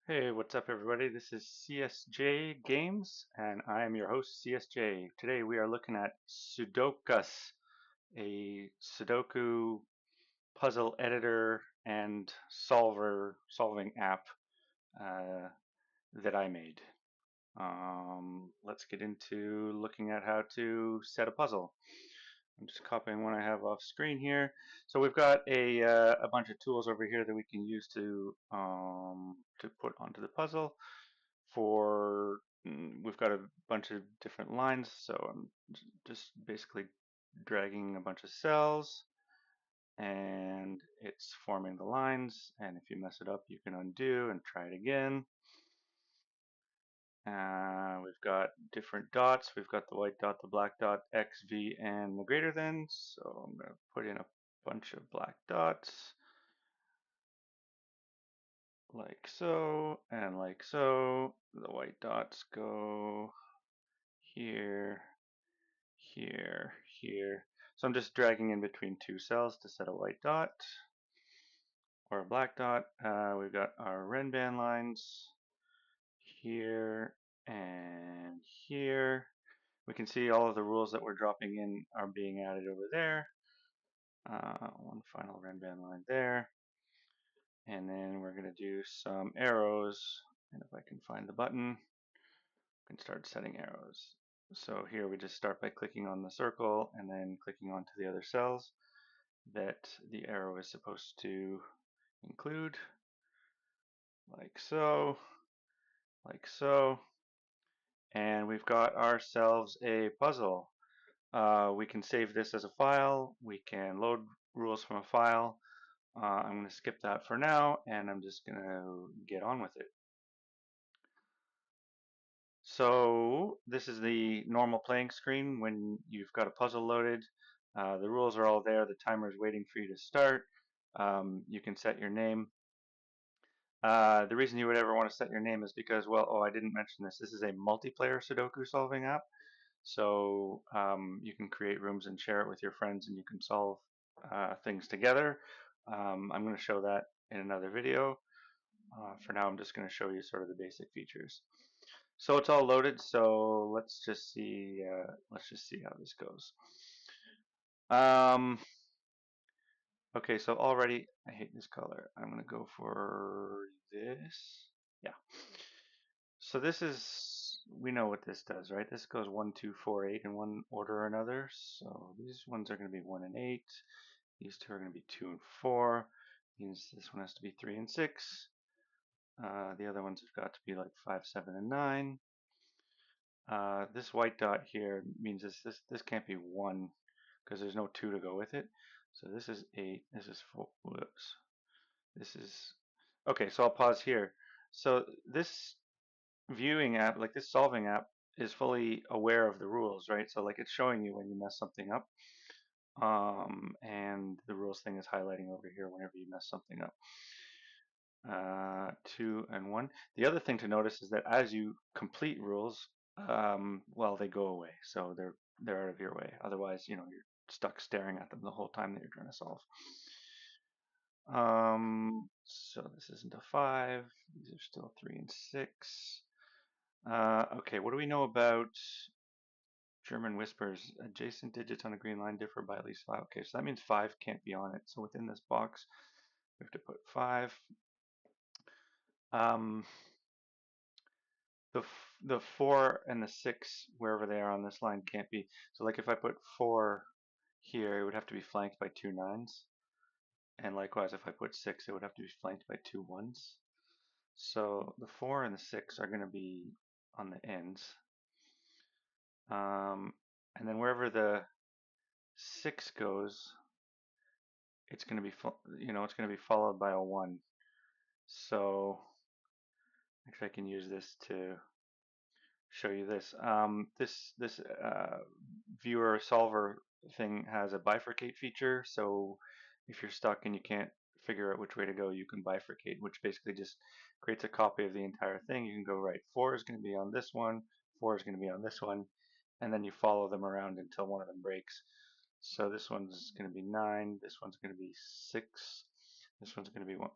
Hey, what's up, everybody? This is CSJ Games, and I am your host, CSJ. Today we are looking at Sudok-us, a Sudoku puzzle editor and solving app uh, that I made. Let's get into looking at how to set a puzzle. I'm just copying one I have off screen here. So we've got a bunch of tools over here that we can use to put onto the puzzle. We've got a bunch of different lines, so I'm just basically dragging a bunch of cells, and it's forming the lines. And if you mess it up, you can undo and try it again. We've got different dots. We've got the white dot, the black dot, X, V, and the greater than. So I'm going to put in a bunch of black dots like so and like so. The white dots go here, here, here. So I'm just dragging in between two cells to set a white dot or a black dot. We've got our Renban lines here and here. We can see all of the rules that we're dropping in are being added over there. One final Renban line there. And then we're going to do some arrows. And if I can find the button, we can start setting arrows. So here we just start by clicking on the circle and then clicking onto the other cells that the arrow is supposed to include, like so, like so. And we've got ourselves a puzzle. We can save this as a file. We can load rules from a file. I'm going to skip that for now, and I'm just going to get on with it. So this is the normal playing screen when you've got a puzzle loaded. The rules are all there. The timer is waiting for you to start. You can set your name. The reason you would ever want to set your name is because, well, oh, I didn't mention this. This is a multiplayer Sudoku solving app. So you can create rooms and share it with your friends, and you can solve things together. I'm going to show that in another video. For now, I'm just going to show you sort of the basic features. So it's all loaded. So let's just see. Let's just see how this goes. Um, okay, so already I hate this color. I'm going to go for this. Yeah. So this is, we know what this does, right? This goes 1, 2, 4, 8 in one order or another. So these ones are going to be 1 and 8. These two are going to be 2 and 4. This one has to be 3 and 6. The other ones have got to be like 5, 7, and 9. This white dot here means this can't be 1 because there's no 2 to go with it. So this is 8. This is 4. Whoops. This is okay. So I'll pause here. So this viewing app, like this solving app, is fully aware of the rules, right? So like it's showing you when you mess something up, and the rules thing is highlighting over here whenever you mess something up. 2 and 1. The other thing to notice is that as you complete rules, well, they go away, so they're out of your way. Otherwise, you know, you're stuck staring at them the whole time that you're trying to solve. So this isn't a 5. These are still 3 and 6. Okay, what do we know about German whispers? Adjacent digits on a green line differ by at least 5. Okay, so that means 5 can't be on it. So within this box, we have to put 5. Um, the 4 and the 6, wherever they are on this line, can't be. So like if I put 4 here, it would have to be flanked by 2 9s. And likewise, if I put 6, it would have to be flanked by 2 1s. So the 4 and the 6 are going to be on the ends. And then wherever the 6 goes, it's going to be, it's going to be followed by a 1. So actually I can use this to show you this. This viewer solver thing has a bifurcate feature. So if you're stuck and you can't figure out which way to go, you can bifurcate, which basically just creates a copy of the entire thing. You can go right. 4 is going to be on this one. 4 is going to be on this one. And then you follow them around until one of them breaks. So this one's going to be 9. This one's going to be 6. This one's going to be 1.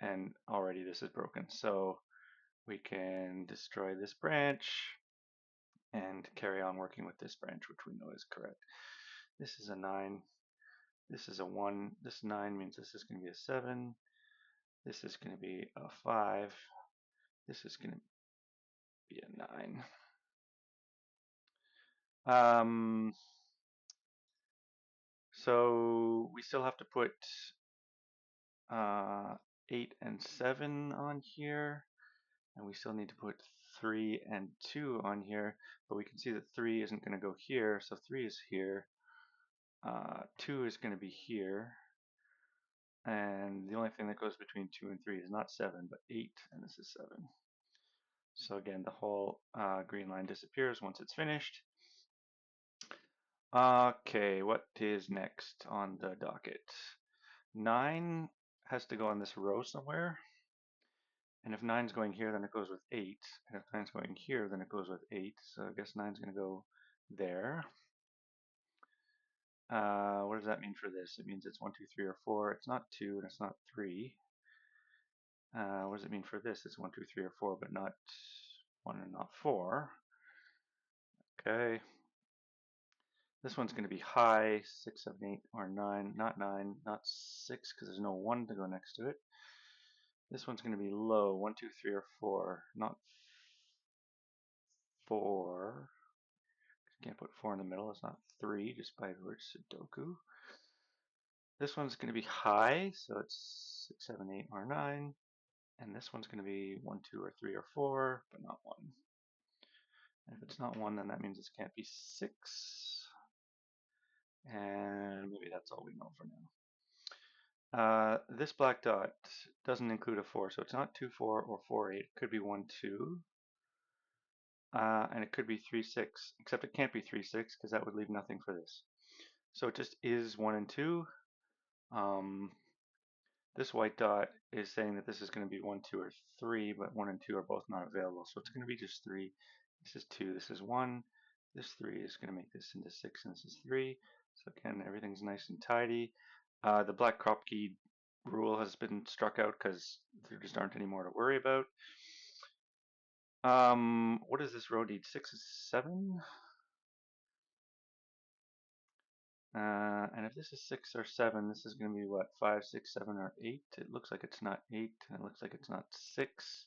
And already this is broken. So we can destroy this branch and carry on working with this branch, which we know is correct. This is a 9. This is a 1. This 9 means this is going to be a 7. This is going to be a 5. This is going to be a 9. So we still have to put 8 and 7 on here, and we still need to put 3 and 2 on here, but we can see that 3 isn't going to go here, so 3 is here. 2 is going to be here, and the only thing that goes between 2 and 3 is not 7, but 8, and this is 7. So again, the whole green line disappears once it's finished. Okay, what is next on the docket? 9 has to go on this row somewhere. And if 9's going here, then it goes with 8. And if 9's going here, then it goes with 8. So I guess 9's going to go there. What does that mean for this? It means it's 1, 2, 3, or 4. It's not 2, and it's not 3. What does it mean for this? It's 1, 2, 3, or 4, but not 1 and not 4. Okay. This one's going to be high, 6, 7, 8, or 9. Not 9, not 6, because there's no 1 to go next to it. This one's going to be low, 1, 2, 3, or 4. Not 4. Can't put 4 in the middle. It's not 3, just by the word Sudoku. This one's going to be high, so it's 6, 7, 8, or 9. And this one's going to be 1, 2, or 3, or 4, but not 1. And if it's not 1, then that means this can't be 6. And maybe that's all we know for now. This black dot doesn't include a 4, so it's not 2, 4, or 4, 8. It could be 1, 2. And it could be 3, 6, except it can't be 3, 6 because that would leave nothing for this. So it just is 1 and 2. This white dot is saying that this is going to be 1, 2, or 3, but 1 and 2 are both not available. So it's going to be just 3. This is 2, this is 1. This 3 is going to make this into 6, and this is 3. So again, everything's nice and tidy. The black crop key rule has been struck out because there just aren't any more to worry about. What does this row need? 6 is 7? And if this is 6 or 7, this is going to be what, 5, 6, 7, or 8? It looks like it's not 8, and it looks like it's not 6.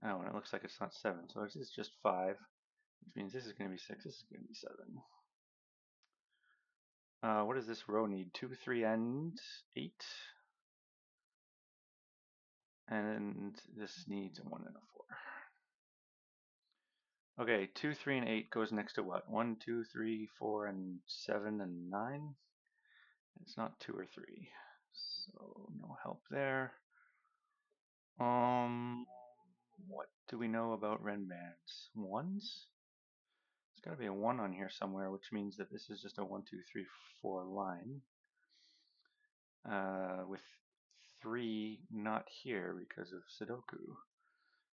Oh, and it looks like it's not 7, so it's just 5, which means this is going to be 6, this is going to be 7. What does this row need? 2, 3, and 8. And this needs a 1 and a 4. Okay, 2, 3, and 8 goes next to what? 1, 2, 3, 4, and 7, and 9? It's not 2 or 3, so no help there. What do we know about Renbands? 1s? There's got to be a 1 on here somewhere, which means that this is just a 1, 2, 3, 4 line. With 3 not here because of Sudoku.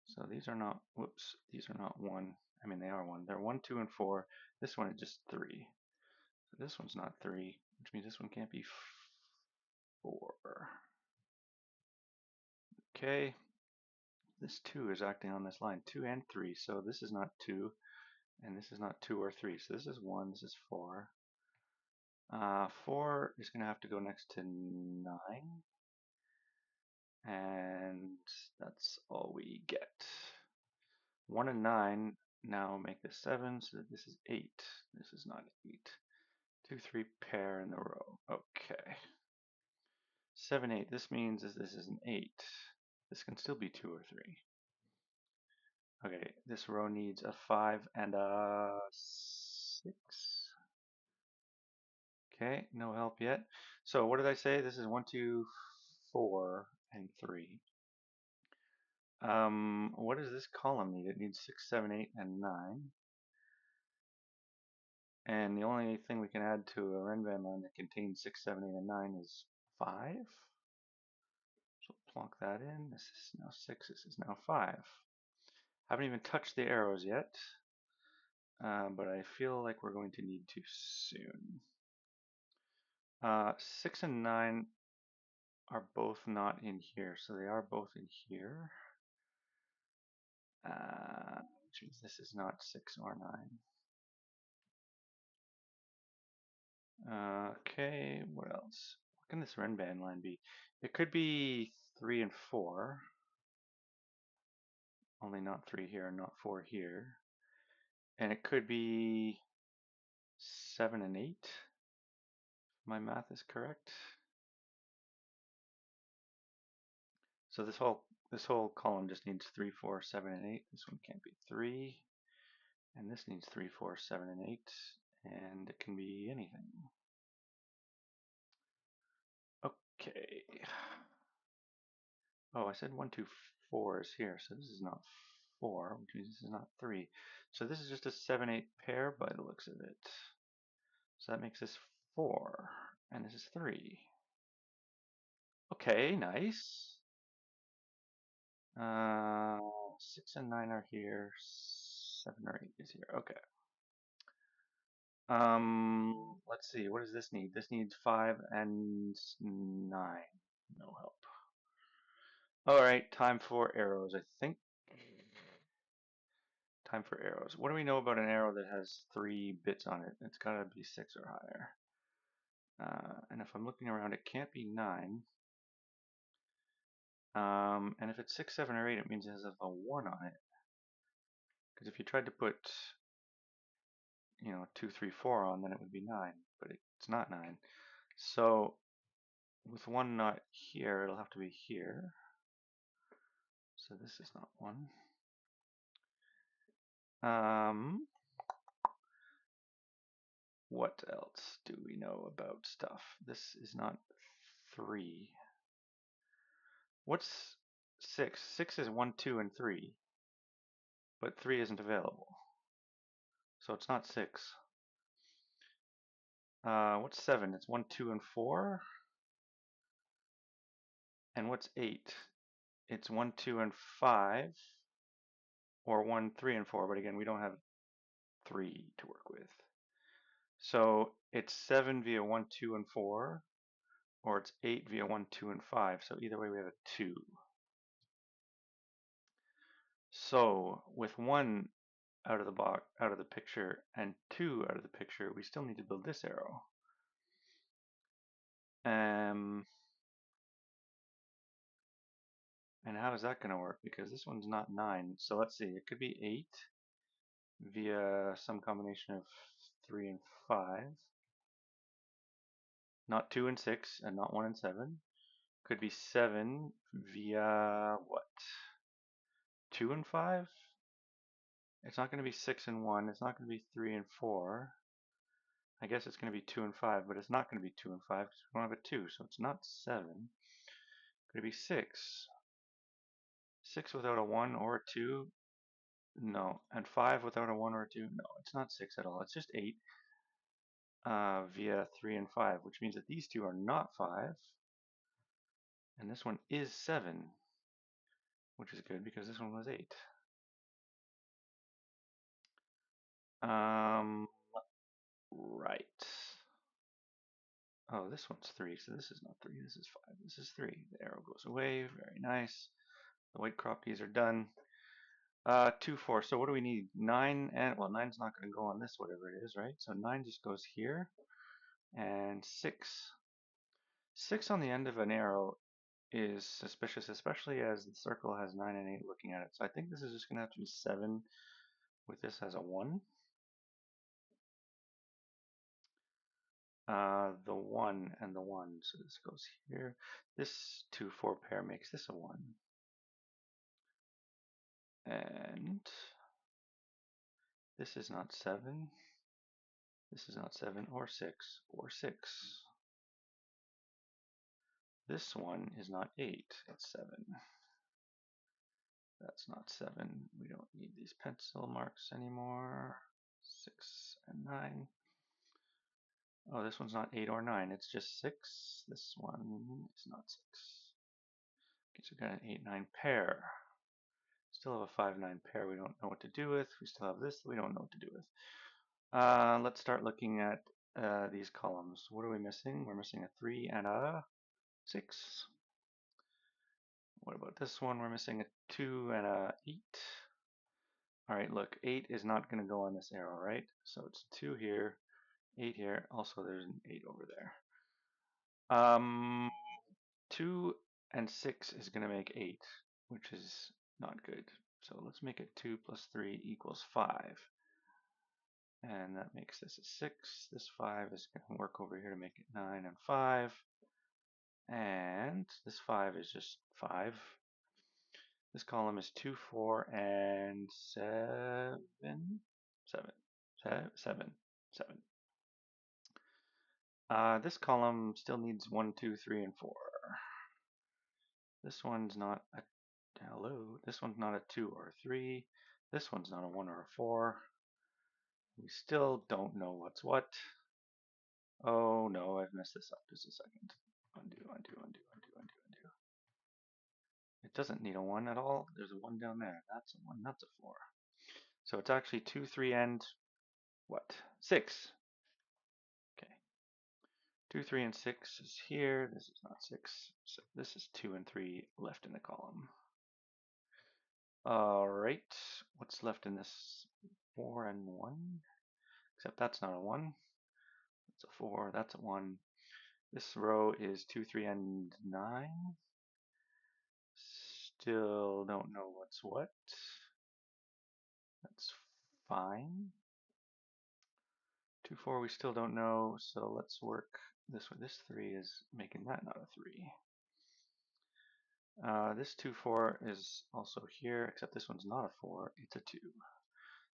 So these are not, whoops, these are not 1. I mean, they are 1. They're 1, 2, and 4. This one is just 3. So this one's not 3, which means this one can't be 4. Okay. This 2 is acting on this line, 2 and 3. So this is not 2, and this is not 2 or 3. So this is 1, this is 4. 4 is going to have to go next to 9. And that's all we get. 1 and 9 now make this 7, so that this is 8. This is not 8. 2, 3 pair in the row. Okay. 7, 8. This means this is an 8. This can still be 2 or 3. Okay, this row needs a 5 and a 6. Okay, no help yet. So what did I say? This is 1, 2, 4, and 3. What does this column need? It needs 6, 7, 8, and 9. And the only thing we can add to a Renban line that contains 6, 7, 8, and 9 is 5. So plonk that in. This is now 6, this is now 5. Haven't even touched the arrows yet, but I feel like we're going to need to soon. 6 and 9 are both not in here, so they are both in here. which means this is not 6 or 9. Okay, what else? What can this Renban line be? It could be 3 and 4, only not 3 here and not 4 here. And it could be 7 and 8, if my math is correct. So this whole column just needs 3, 4, 7, and 8. This one can't be 3. And this needs 3, 4, 7, and 8. And it can be anything. Okay. Oh, I said 1, 2, 4 is here, so this is not 4, which means this is not 3. So this is just a 7, 8 pair by the looks of it. So that makes this 4, and this is 3. Okay, nice. 6 and 9 are here. 7 or 8 is here. Okay. Let's see. What does this need? This needs 5 and 9. No help. All right, time for arrows, I think. Time for arrows. What do we know about an arrow that has 3 bits on it? It's got to be 6 or higher. And if I'm looking around, it can't be 9. And if it's 6, 7, or 8, it means it has a 1 on it. Because if you tried to put, 2, 3, 4 on, then it would be 9. But it's not 9. So with 1 not here, it'll have to be here. So this is not 1. What else do we know about stuff? This is not 3. What's 6? 6 is 1, 2, and 3. But 3 isn't available. So it's not 6. What's 7? It's 1, 2, and 4. And what's 8? It's 1, 2, and 5. Or 1, 3, and 4. But again, we don't have 3 to work with. So it's 7 via 1, 2, and 4. Or it's 8 via 1, 2, and 5. So either way, we have a 2. So with 1 out of the box, out of the picture, and 2 out of the picture, we still need to build this arrow. And how is that going to work? Because this one's not 9. So let's see, it could be 8 via some combination of 3 and 5. Not 2 and 6, and not 1 and 7. Could be 7 via what? 2 and 5? It's not going to be 6 and 1. It's not going to be 3 and 4. I guess it's going to be 2 and 5, but it's not going to be 2 and 5 because we don't have a 2, so it's not 7. Could it be 6? 6 without a 1 or a 2? No. And 5 without a 1 or a 2? No, it's not 6 at all. It's just 8 via 3 and 5, which means that these two are not 5. And this one is 7, which is good because this one was 8. Right. Oh, this one's 3, so this is not 3, this is 5. This is 3. The arrow goes away. Very nice. The white crop peas are done. 2, 4. So what do we need? 9 and, well, 9's not going to go on this, whatever it is, right? So 9 just goes here. And 6. 6 on the end of an arrow is suspicious, especially as the circle has 9 and 8 looking at it. So I think this is just going to have to be 7 with this as a 1. The 1 and the 1. So this goes here. This 2, 4 pair makes this a 1. And this is not 7. This is not 7 or 6 or 6. This one is not 8, it's 7. That's not 7. We don't need these pencil marks anymore. 6 and 9. Oh, this one's not 8 or 9, it's just 6. This one is not 6. Okay, so we've got an 8, 9 pair. Still have a 5, 9 pair we don't know what to do with. We still have this that we don't know what to do with. Let's start looking at these columns. What are we missing? We're missing a 3 and a 6. What about this one? We're missing a 2 and a 8. All right, look, 8 is not going to go on this arrow, right? So it's 2 here, 8 here. Also, there's an 8 over there. 2 and 6 is going to make 8, which is not good. So let's make it 2 plus 3 equals 5. And that makes this a 6. This 5 is going to work over here to make it 9 and 5. And this 5 is just 5. This column is 2, 4, and 7. 7. 7. 7. This column still needs 1, 2, 3, and 4. This one's not a hello. This one's not a 2 or a 3. This one's not a 1 or a 4. We still don't know what's what. Oh no, I've messed this up. Just a second. Undo, undo, undo, undo, undo, undo. It doesn't need a 1 at all. There's a 1 down there. That's a 1, that's a 4. So it's actually 2, 3, and what? 6. Okay. 2, 3, and 6 is here. This is not 6. So this is 2 and 3 left in the column. All right. What's left in this? 4 and 1. Except that's not a 1. That's a 4. That's a 1. This row is 2, 3, and 9. Still don't know what's what. That's fine. 2, 4 we still don't know, so let's work this one. This 3 is making that not a 3. This 2, 4 is also here, except this one's not a 4, it's a 2.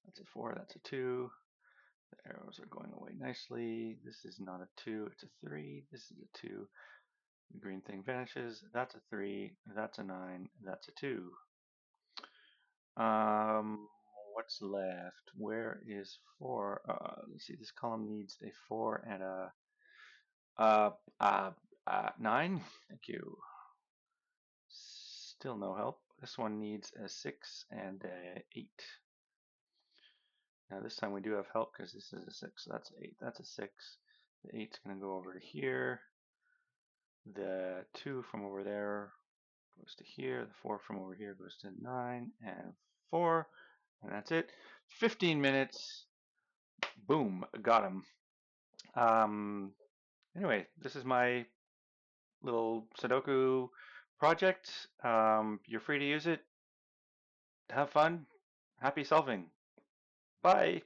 That's a 4, that's a 2. The arrows are going away nicely. This is not a 2, it's a 3. This is a 2. The green thing vanishes. That's a 3, that's a 9, that's a 2. What's left? Where is 4? Let's see, this column needs a 4 and a 9. Thank you. Still no help. This one needs a 6 and a 8. Now this time we do have help because this is a 6. So that's an 8. That's a 6. The 8's going to go over to here. The 2 from over there goes to here. The 4 from over here goes to 9 and 4. And that's it. 15 minutes. Boom. Got him. Anyway, this is my little Sudoku project. You're free to use it. Have fun. Happy solving. Bye.